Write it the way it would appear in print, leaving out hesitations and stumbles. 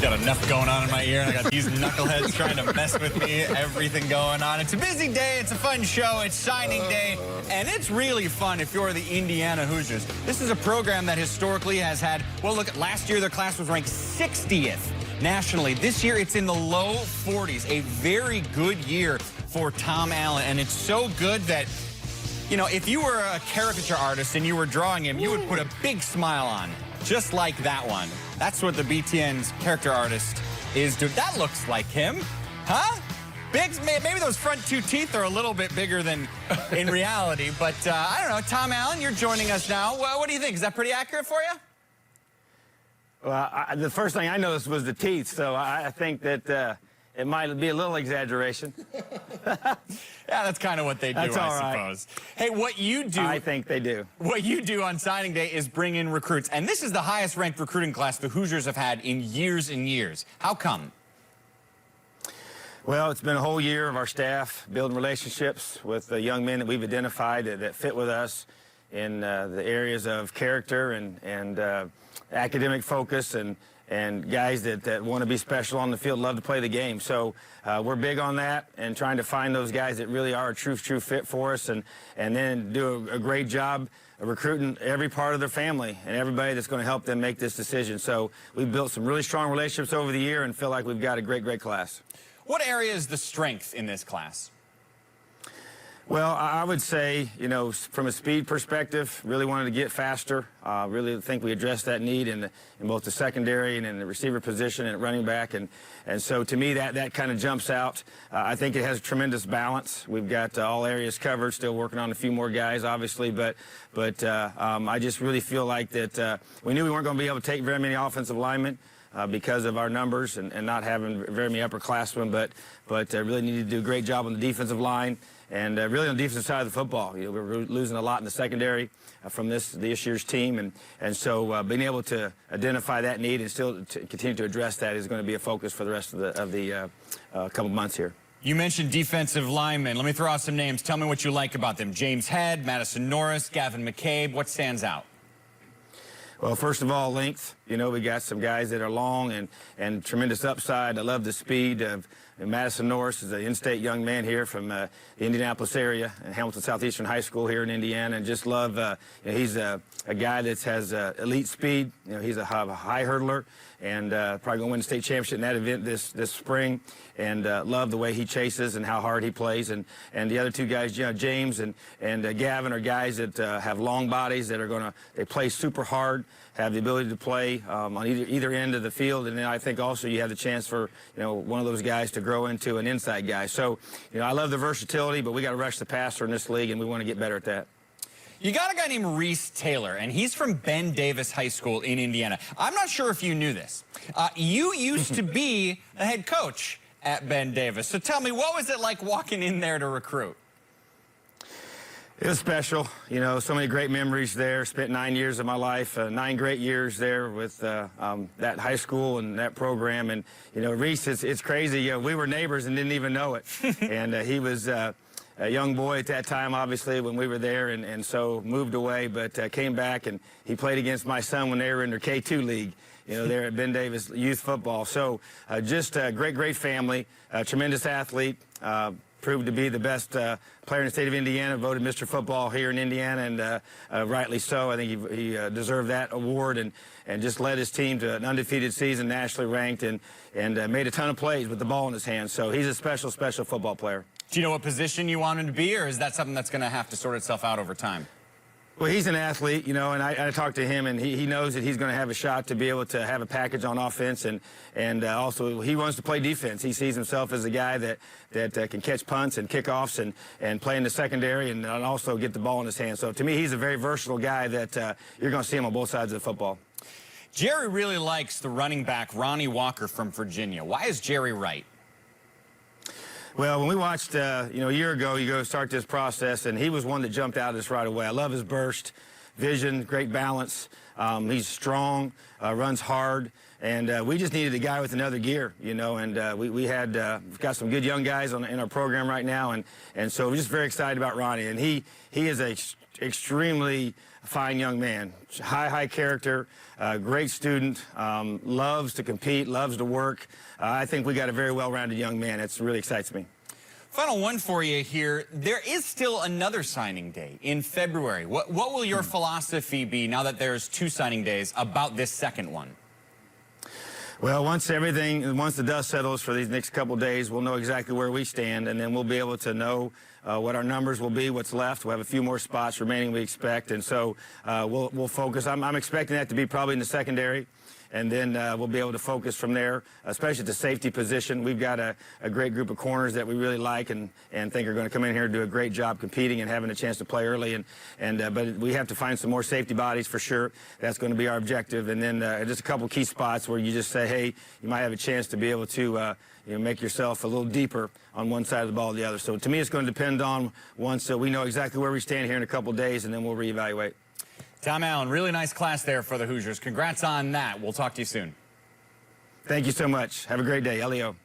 Got enough going on in my ear, and I got these knuckleheads trying to mess with me. Everything going on. It's a busy day. It's a fun show. It's signing day, and it's really fun if you're the Indiana Hoosiers. This is a program that historically has had, well, look, last year their class was ranked 60th nationally. This year it's in the low 40s. A very good year for Tom Allen, and it's so good that, you know, if you were a caricature artist and you were drawing him, you would put a big smile on, just like that one. That's what the BTN's character artist is doing. That looks like him, huh? Big, maybe those front two teeth are a little bit bigger than in reality, but I don't know. Tom Allen, you're joining us now. Well, what do you think? Is that pretty accurate for you? Well, the first thing I noticed was the teeth, so I think that it might be a little exaggeration. Yeah, that's kind of what they do, That's all I suppose. Hey, what you do... I think they do. What you do on signing day is bring in recruits, and this is the highest ranked recruiting class the Hoosiers have had in years and years. How come? Well, it's been a whole year of our staff building relationships with the young men that we've identified that fit with us in the areas of character and academic focus and guys that want to be special on the field, love to play the game. So we're big on that and trying to find those guys that really are a true fit for us and then do a great job of recruiting every part of their family and everybody that's going to help them make this decision. So we've built some really strong relationships over the year and feel like we've got a great class. What area is the strength in this class? Well, I would say, you know, from a speed perspective, really wanted to get faster. Really think we addressed that need in both the secondary and in the receiver position and at running back. And so to me, that kind of jumps out. I think it has tremendous balance. We've got all areas covered, still working on a few more guys, obviously. But I just really feel like that we knew we weren't going to be able to take very many offensive linemen. Because of our numbers and not having very many upperclassmen, but really need to do a great job on the defensive line and really on the defensive side of the football. You know, we're losing a lot in the secondary from this year's team, and so being able to identify that need and still to continue to address that is going to be a focus for the rest of the couple months here. You mentioned defensive linemen. Let me throw out some names. Tell me what you like about them. James Head, Madison Norris, Gavin McCabe. What stands out? Well, first of all, length. You know, we got some guys that are long and tremendous upside. I love the speed of Madison Norris is an in-state young man here from the Indianapolis area, Hamilton Southeastern High School here in Indiana, and just love, you know, he's a guy that has elite speed. You know, he's a high hurdler and probably going to win the state championship in that event this spring, and love the way he chases and how hard he plays. And the other two guys, you know, James and Gavin, are guys that have long bodies that are they play super hard, have the ability to play on either end of the field, and then I think also you have the chance for, you know, one of those guys to grow into an inside guy. So, you know, I love the versatility, but we got to rush the passer in this league, and we want to get better at that. You got a guy named Reese Taylor, and he's from Ben Davis High School in Indiana. I'm not sure if you knew this. You used to be a head coach at Ben Davis. So tell me, what was it like walking in there to recruit? It was special. You know, so many great memories there. Spent 9 years of my life, 9 great years there with that high school and that program. And, you know, Reese, it's crazy. You know, we were neighbors and didn't even know it. And he was a young boy at that time, obviously, when we were there, and so moved away, but came back, and he played against my son when they were in their K2 league, you know, there at Ben Davis Youth Football. So just a great family, tremendous athlete, proved to be the best player in the state of Indiana, voted Mr. Football here in Indiana, and rightly so. I think he deserved that award, and just led his team to an undefeated season, nationally ranked, and made a ton of plays with the ball in his hands. So he's a special football player. Do you know what position you want him to be, or is that something that's going to have to sort itself out over time? Well, he's an athlete, you know, and I talked to him, and he knows that he's going to have a shot to be able to have a package on offense, and also he wants to play defense. He sees himself as a guy that can catch punts and kickoffs and play in the secondary and also get the ball in his hands. So to me, he's a very versatile guy that you're going to see him on both sides of the football. Jerry really likes the running back Ronnie Walker from Virginia. Why is Jerry right? Well, when we watched, you know, a year ago, you go start this process, and he was one that jumped out at us right away. I love his burst, vision, great balance. He's strong, runs hard, and we just needed a guy with another gear, you know. And we've got some good young guys in our program right now, and so we're just very excited about Ronnie. And he is a extremely fine young man. High character, great student, loves to compete, loves to work. I think we got a very well-rounded young man. It really excites me. Final one for you here. There is still another signing day in February. What will your philosophy be now that there's 2 signing days about this second one? Well, once the dust settles for these next couple days, we'll know exactly where we stand, and then we'll be able to know what our numbers will be, what's left. We'll have a few more spots remaining, we expect, and so we'll focus. I'm expecting that to be probably in the secondary, and then we'll be able to focus from there, especially at the safety position. We've got a great group of corners that we really like and think are going to come in here and do a great job competing and having a chance to play early. But we have to find some more safety bodies for sure. That's going to be our objective. And then just a couple key spots where you just say, hey, you might have a chance to be able to make yourself a little deeper on one side of the ball or the other. So to me, it's going to depend on once we know exactly where we stand here in a couple days, and then we'll reevaluate. Tom Allen, really nice class there for the Hoosiers. Congrats on that. We'll talk to you soon. Thank you so much. Have a great day. Leo.